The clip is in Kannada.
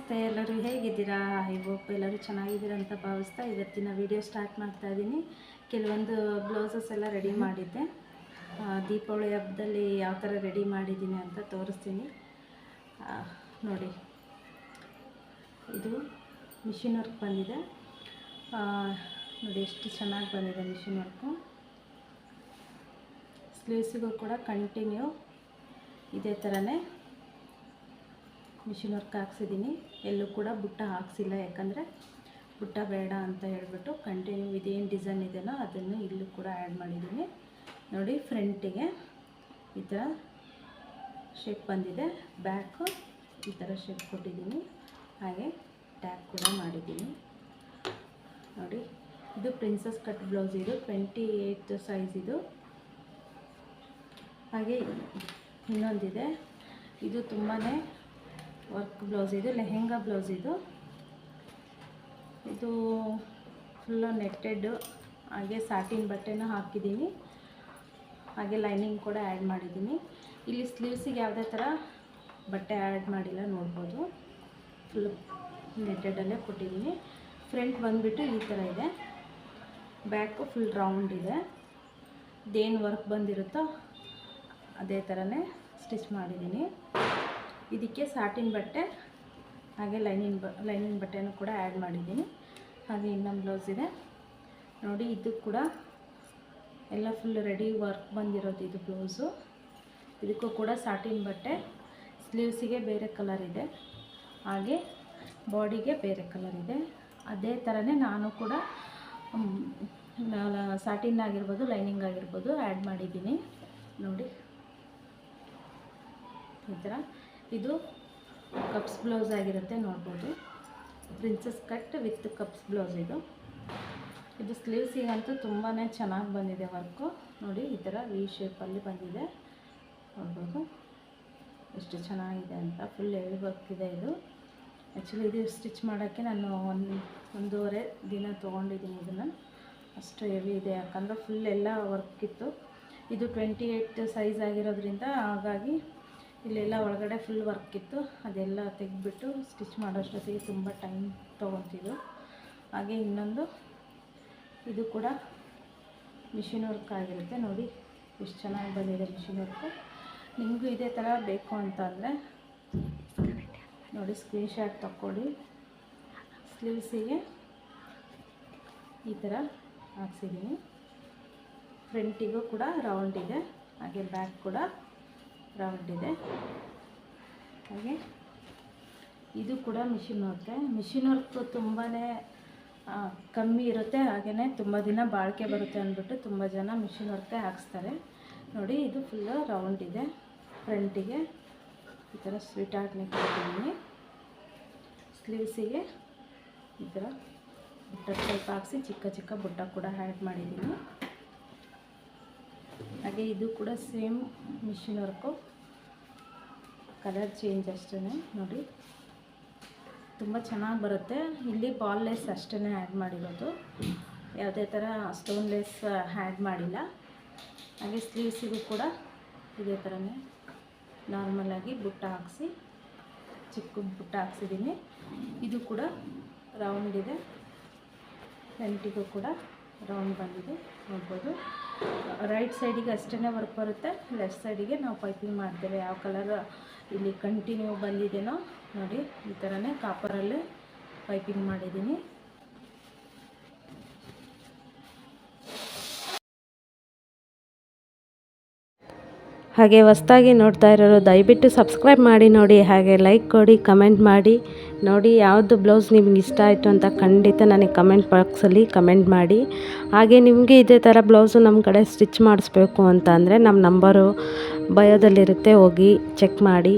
ನಮಸ್ತೆ, ಎಲ್ಲರೂ ಹೇಗಿದ್ದೀರಾ? ಐ ಹೋಪ್ ಎಲ್ಲರೂ ಚೆನ್ನಾಗಿದ್ದೀರಾ ಅಂತ ಭಾವಿಸ್ತಾ ಇವತ್ತಿನ ವಿಡಿಯೋ ಸ್ಟಾರ್ಟ್ ಮಾಡ್ತಾ ಇದ್ದೀನಿ. ಕೆಲವೊಂದು ಬ್ಲೌಸಸ್ ಎಲ್ಲ ರೆಡಿ ಮಾಡಿದ್ದೆ. ದೀಪಾವಳಿ ಹಬ್ಬದಲ್ಲಿ ಯಾವ ಥರ ರೆಡಿ ಮಾಡಿದ್ದೀನಿ ಅಂತ ತೋರಿಸ್ತೀನಿ ನೋಡಿ. ಇದು ಮಿಷಿನ್ ವರ್ಕ್ ಬಂದಿದೆ ನೋಡಿ, ಎಷ್ಟು ಚೆನ್ನಾಗಿ ಬಂದಿದೆ ಮಿಷಿನ್ ವರ್ಕು. ಸ್ಲೀವ್ಸಿಗೂ ಕೂಡ ಕಂಟಿನ್ಯೂ ಇದೇ ಥರನೇ ಮಿಷಿನ್ ವರ್ಕ್ ಹಾಕ್ಸಿದ್ದೀನಿ. ಎಲ್ಲೂ ಕೂಡ ಬುಟ್ಟ ಹಾಕ್ಸಿಲ್ಲ, ಯಾಕಂದರೆ ಬುಟ್ಟ ಬೇಡ ಅಂತ ಹೇಳ್ಬಿಟ್ಟು ಕಂಟಿನ್ಯೂ ಇದೇನು ಡಿಸೈನ್ ಇದೆಯೋ ಅದನ್ನು ಇಲ್ಲೂ ಕೂಡ ಆ್ಯಡ್ ಮಾಡಿದ್ದೀನಿ ನೋಡಿ. ಫ್ರಂಟಿಗೆ ಈ ಥರ ಶೇಪ್ ಬಂದಿದೆ, ಬ್ಯಾಕು ಈ ಥರ ಶೇಪ್ ಕೊಟ್ಟಿದ್ದೀನಿ, ಹಾಗೆ ಟ್ಯಾಗ್ ಕೂಡ ಮಾಡಿದ್ದೀನಿ ನೋಡಿ. ಇದು ಪ್ರಿನ್ಸಸ್ ಕಟ್ ಬ್ಲೌಸ್, ಇದು 28 ಸೈಜ್ ಇದು. ಹಾಗೆ ಇನ್ನೊಂದಿದೆ, ಇದು ತುಂಬಾ ವರ್ಕ್ ಬ್ಲೌಸ್, ಇದು ಲೆಹೆಂಗಾ ಬ್ಲೌಸ್. ಇದು ಫುಲ್ಲು ನೆಟ್ಟೆಡ್, ಹಾಗೆ ಸಾಟಿನ್ ಬಟ್ಟೆನೂ ಹಾಕಿದ್ದೀನಿ, ಹಾಗೆ ಲೈನಿಂಗ್ ಕೂಡ ಆ್ಯಡ್ ಮಾಡಿದ್ದೀನಿ. ಇಲ್ಲಿ ಸ್ಲೀವ್ಸಿಗೆ ಯಾವುದೇ ಥರ ಬಟ್ಟೆ ಆ್ಯಡ್ ಮಾಡಿಲ್ಲ, ನೋಡ್ಬೋದು. ಫುಲ್ ನೆಟ್ಟೆಡಲ್ಲೇ ಕೊಟ್ಟಿದ್ದೀನಿ. ಫ್ರಂಟ್ ಬಂದುಬಿಟ್ಟು ಈ ಥರ ಇದೆ, ಬ್ಯಾಕು ಫುಲ್ ರೌಂಡ್ ಇದೆ. ಇದೇನು ವರ್ಕ್ ಬಂದಿರುತ್ತೋ ಅದೇ ಥರನೇ ಸ್ಟಿಚ್ ಮಾಡಿದ್ದೀನಿ. ಇದಕ್ಕೆ ಸಾಟಿನ್ ಬಟ್ಟೆ ಹಾಗೆ ಲೈನಿಂಗ್ ಬಟ್ಟೆನೂ ಕೂಡ ಆ್ಯಡ್ ಮಾಡಿದ್ದೀನಿ. ಹಾಗೆ ಇನ್ನೊಂದು ಬ್ಲೌಸ್ ಇದೆ ನೋಡಿ, ಇದು ಕೂಡ ಎಲ್ಲ ಫುಲ್ ರೆಡಿ ವರ್ಕ್ ಬಂದಿರೋದು ಇದು ಬ್ಲೌಸು. ಇದಕ್ಕೂ ಕೂಡ ಸಾಟಿನ್ ಬಟ್ಟೆ, ಸ್ಲೀವ್ಸಿಗೆ ಬೇರೆ ಕಲರ್ ಇದೆ, ಹಾಗೆ ಬಾಡಿಗೆ ಬೇರೆ ಕಲರ್ ಇದೆ. ಅದೇ ಥರನೇ ನಾನು ಕೂಡ ಸಾಟಿನ್ ಆಗಿರ್ಬೋದು, ಲೈನಿಂಗ್ ಆಗಿರ್ಬೋದು ಆ್ಯಡ್ ಮಾಡಿದ್ದೀನಿ ನೋಡಿ. ಈ ಥರ ಇದು ಕಪ್ಸ್ ಬ್ಲೌಸ್ ಆಗಿರುತ್ತೆ, ನೋಡ್ಬೋದು. Princess cut with cups blouse ಇದು ಸ್ಲೀವ್ಸಿಗಂತೂ ತುಂಬಾ ಚೆನ್ನಾಗಿ ಬಂದಿದೆ ವರ್ಕು ನೋಡಿ. ಈ ಥರ ವಿ ಶೇಪಲ್ಲಿ ಬಂದಿದೆ, ನೋಡ್ಬೋದು ಎಷ್ಟು ಚೆನ್ನಾಗಿದೆ ಅಂತ. ಫುಲ್ ಹೆವಿ ವರ್ಕ್ ಇದೆ ಇದು. ಆ್ಯಕ್ಚುಲಿ ಇದು ಸ್ಟಿಚ್ ಮಾಡೋಕ್ಕೆ ನಾನು ಒಂದೂವರೆ ದಿನ ತೊಗೊಂಡಿದ್ದೀನಿ ಇದನ್ನು, ಅಷ್ಟು ಹೆವಿ ಇದೆ. ಯಾಕಂದರೆ ಫುಲ್ ಎಲ್ಲ ವರ್ಕ್ ಇತ್ತು. ಇದು 28 ಸೈಜ್ ಆಗಿರೋದ್ರಿಂದ ಹಾಗಾಗಿ ಇಲ್ಲೆಲ್ಲ ಒಳಗಡೆ ಫುಲ್ ವರ್ಕ್ ಇತ್ತು, ಅದೆಲ್ಲ ತೆಗೆದುಬಿಟ್ಟು ಸ್ಟಿಚ್ ಮಾಡೋಷ್ಟೊತ್ತಿಗೆ ತುಂಬ ಟೈಮ್ ತೊಗೊತಿದ್ದು. ಹಾಗೆ ಇನ್ನೊಂದು ಇದು ಕೂಡ ಮಿಷಿನ್ ವರ್ಕ್ ಆಗಿರುತ್ತೆ ನೋಡಿ, ಎಷ್ಟು ಚೆನ್ನಾಗಿ ಬಂದಿದೆ ಮಿಷಿನ್ ವರ್ಕು. ನಿಮಗೂ ಇದೇ ಥರ ಬೇಕು ಅಂತ ಅಂದರೆ ನೋಡಿ, ಸ್ಕ್ರೀನ್ಶಾಟ್ ತಕ್ಕೊಳ್ಳಿ. ಸ್ಲೀವ್ಸಿಗೆ ಈ ಥರ ಹಾಕ್ಸಿದ್ದೀನಿ, ಫ್ರಂಟಿಗೂ ಕೂಡ ರೌಂಡ್ ಇದೆ, ಹಾಗೆ ಬ್ಯಾಕ್ ಕೂಡ ರೌಂಡ್ ಇದೆ. ಹಾಗೆ ಇದು ಕೂಡ ಮಿಷಿನ್ ವರ್ಕ್ ತುಂಬಾ ಕಮ್ಮಿ ಇರುತ್ತೆ, ಹಾಗೆಯೇ ತುಂಬ ದಿನ ಬಾಳಿಕೆ ಬರುತ್ತೆ ಅಂದ್ಬಿಟ್ಟು ತುಂಬ ಜನ ಮಿಷಿನ್ ವರ್ಕೇ ಹಾಕ್ಸ್ತಾರೆ ನೋಡಿ. ಇದು ಫುಲ್ಲು ರೌಂಡ್ ಇದೆ, ಫ್ರಂಟಿಗೆ ಈ ಥರ ಸ್ವೀಟ್ ಆರ್ಟ್ ನೆಕ್ ಕೊಟ್ಟಿದ್ದೀನಿ. ಸ್ಲೀವ್ಸಿಗೆ ಈ ಥರ ಬುಟ್ಟ ಟೈಪ್ ಹಾಕ್ಸಿ ಚಿಕ್ಕ ಚಿಕ್ಕ ಬುಟ್ಟ ಕೂಡ ಆ್ಯಡ್ ಮಾಡಿದ್ದೀನಿ. ಹಾಗೆ ಇದು ಕೂಡ same machine work, colour change ಅಷ್ಟೇ ನೋಡಿ. ತುಂಬ ಚೆನ್ನಾಗಿ ಬರುತ್ತೆ. ಇಲ್ಲಿ ಬಾಲ್ ಲೇಸ್ ಅಷ್ಟೇ ಆ್ಯಡ್ ಮಾಡಿರೋದು, ಯಾವುದೇ ಥರ ಸ್ಟೋನ್ ಲೇಸ್ ಆ್ಯಡ್ ಮಾಡಿಲ್ಲ. ಹಾಗೆ ಸ್ಲೀವ್ಸಿಗೂ ಕೂಡ ಇದೇ ಥರನೇ ನಾರ್ಮಲಾಗಿ ಬುಟ್ಟ ಹಾಕ್ಸಿ ಚಿಕ್ಕ ಬುಟ್ಟ ಹಾಕ್ಸಿದ್ದೀನಿ. ಇದು ಕೂಡ ರೌಂಡ್ ಇದೆ, ಫ್ರಂಟಿಗೂ ಕೂಡ ರೌಂಡ್ ಬಂದಿದೆ, ನೋಡ್ಬೋದು. ರೈಟ್ ಸೈಡಿಗೆ ಅಷ್ಟೇ ವರ್ಕ್ ಬರುತ್ತೆ, ಲೆಫ್ಟ್ ಸೈಡಿಗೆ ನಾವು ಪೈಪಿಂಗ್ ಮಾಡ್ತೇವೆ. ಯಾವ ಕಲರ್ ಇಲ್ಲಿ ಕಂಟಿನ್ಯೂ ಬಂದಿದೆಯೋ ನೋಡಿ, ಈ ಥರನೇ ಕಾಪರಲ್ಲೇ ಪೈಪಿಂಗ್ ಮಾಡಿದ್ದೀನಿ. ಹಾಗೆ ಹೊಸ್ದಾಗಿ ನೋಡ್ತಾ ಇರೋರು ದಯವಿಟ್ಟು ಸಬ್ಸ್ಕ್ರೈಬ್ ಮಾಡಿ ನೋಡಿ, ಹಾಗೆ ಲೈಕ್ ಕೊಡಿ, ಕಮೆಂಟ್ ಮಾಡಿ ನೋಡಿ. ಯಾವುದು ಬ್ಲೌಸ್ ನಿಮ್ಗೆ ಇಷ್ಟ ಆಯಿತು ಅಂತ ಖಂಡಿತ ನನಗೆ ಕಮೆಂಟ್ ಬಾಕ್ಸಲ್ಲಿ ಕಮೆಂಟ್ ಮಾಡಿ. ಹಾಗೆ ನಿಮಗೆ ಇದೇ ಥರ ಬ್ಲೌಸು ನಮ್ಮ ಕಡೆ ಸ್ಟಿಚ್ ಮಾಡಿಸ್ಬೇಕು ಅಂತ ಅಂದರೆ ನಮ್ಮ ನಂಬರು ಬಯೋದಲ್ಲಿರುತ್ತೆ, ಹೋಗಿ ಚೆಕ್ ಮಾಡಿ.